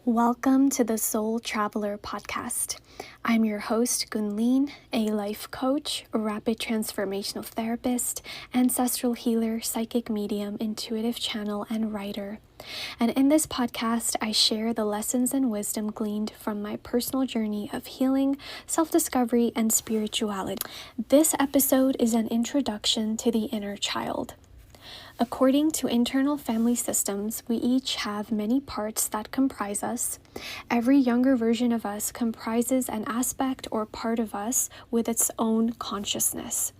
Welcome to the Soul Traveler podcast. I'm your host, Gunleen, a life coach, rapid transformational therapist, ancestral healer, psychic medium, intuitive channel, and writer. And in this podcast, I share the lessons and wisdom gleaned from my personal journey of healing, self-discovery, and spirituality. This episode is an introduction to the inner child. According to internal family systems, we each have many parts that comprise us. Every younger version of us comprises an aspect or part of us with its own consciousness.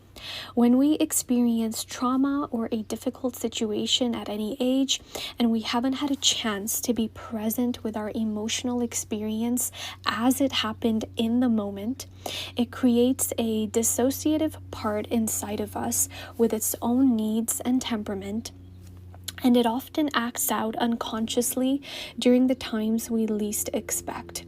When we experience trauma or a difficult situation at any age, and we haven't had a chance to be present with our emotional experience as it happened in the moment, it creates a dissociative part inside of us with its own needs and temperament, and it often acts out unconsciously during the times we least expect.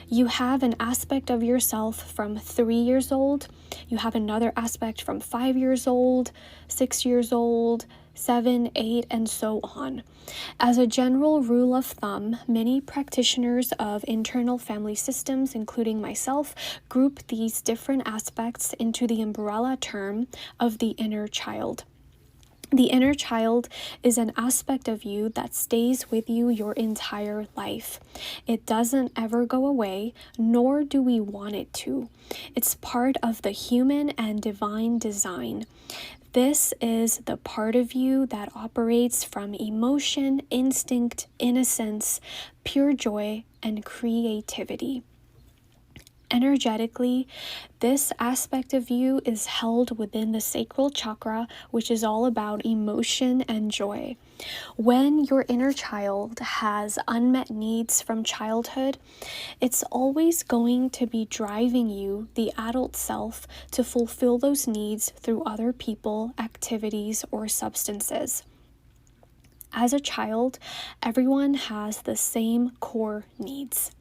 You have an aspect of yourself from 3 years old. You have another aspect from 5 years old, 6 years old, 7, 8, and so on. As a general rule of thumb, many practitioners of internal family systems, including myself, group these different aspects into the umbrella term of the inner child. The inner child is an aspect of you that stays with you your entire life. It doesn't ever go away, nor do we want it to. It's part of the human and divine design. This is the part of you that operates from emotion, instinct, innocence, pure joy, and creativity. Energetically, this aspect of you is held within the sacral chakra, which is all about emotion and joy. When your inner child has unmet needs from childhood, it's always going to be driving you, the adult self, to fulfill those needs through other people, activities, or substances. As a child, everyone has the same core needs: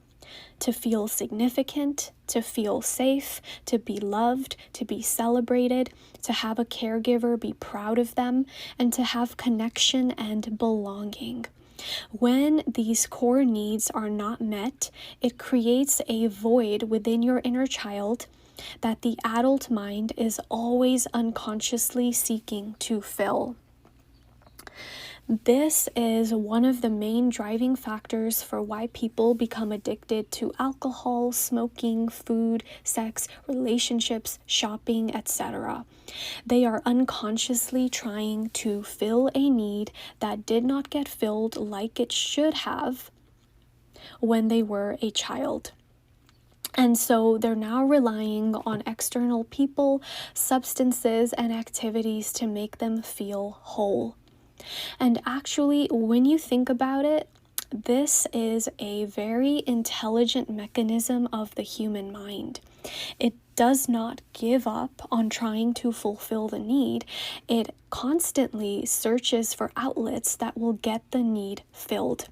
to feel significant, to feel safe, to be loved, to be celebrated, to have a caregiver be proud of them, and to have connection and belonging. When these core needs are not met, it creates a void within your inner child that the adult mind is always unconsciously seeking to fill. This is one of the main driving factors for why people become addicted to alcohol, smoking, food, sex, relationships, shopping, etc. They are unconsciously trying to fill a need that did not get filled like it should have when they were a child. And so they're now relying on external people, substances, and activities to make them feel whole. And actually, when you think about it, this is a very intelligent mechanism of the human mind. It does not give up on trying to fulfill the need. It constantly searches for outlets that will get the need filled.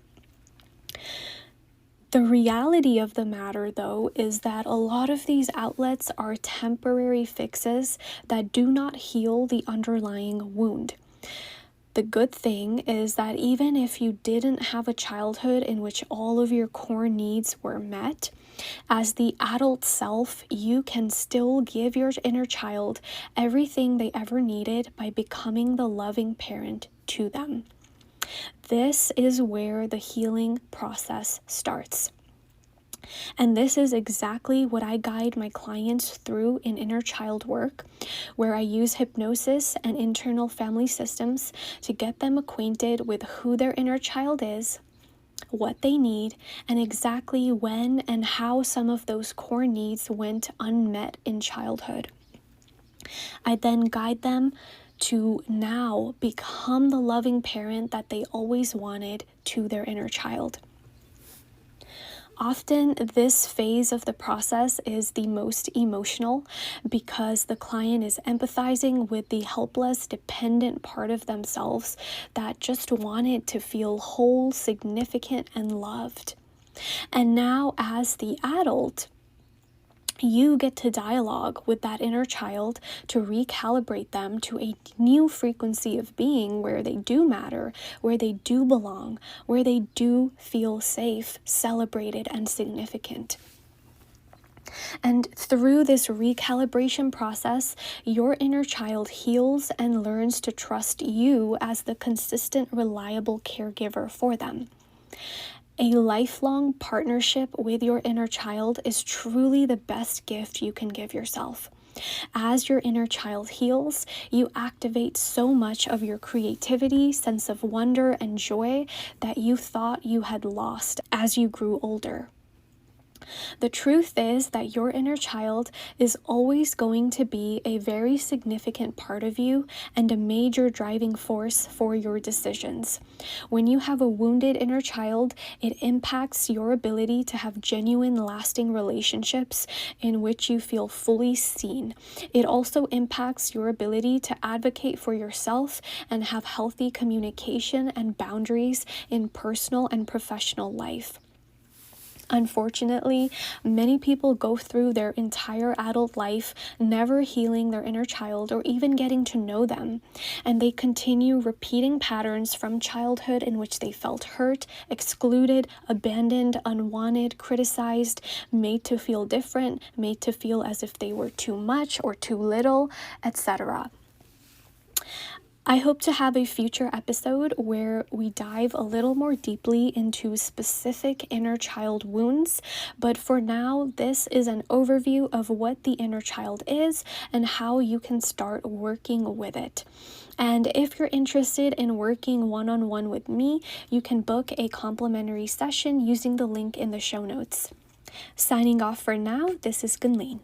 The reality of the matter, though, is that a lot of these outlets are temporary fixes that do not heal the underlying wound. The good thing is that even if you didn't have a childhood in which all of your core needs were met, as the adult self, you can still give your inner child everything they ever needed by becoming the loving parent to them. This is where the healing process starts. And this is exactly what I guide my clients through in inner child work, where I use hypnosis and internal family systems to get them acquainted with who their inner child is, what they need, and exactly when and how some of those core needs went unmet in childhood. I then guide them to now become the loving parent that they always wanted to their inner child. Often, this phase of the process is the most emotional because the client is empathizing with the helpless, dependent part of themselves that just wanted to feel whole, significant, and loved. And now, as the adult, You get to dialogue with that inner child to recalibrate them to a new frequency of being where they do matter, where they do belong, where they do feel safe, celebrated, and significant. And through this recalibration process, your inner child heals and learns to trust you as the consistent, reliable caregiver for them. A lifelong partnership with your inner child is truly the best gift you can give yourself. As your inner child heals, you activate so much of your creativity, sense of wonder, and joy that you thought you had lost as you grew older. The truth is that your inner child is always going to be a very significant part of you and a major driving force for your decisions. When you have a wounded inner child, it impacts your ability to have genuine, lasting relationships in which you feel fully seen. It also impacts your ability to advocate for yourself and have healthy communication and boundaries in personal and professional life. Unfortunately, many people go through their entire adult life never healing their inner child or even getting to know them, and they continue repeating patterns from childhood in which they felt hurt, excluded, abandoned, unwanted, criticized, made to feel different, made to feel as if they were too much or too little, etc. I hope to have a future episode where we dive a little more deeply into specific inner child wounds, but for now, this is an overview of what the inner child is and how you can start working with it. And if you're interested in working one-on-one with me, you can book a complimentary session using the link in the show notes. Signing off for now, this is Gunleen.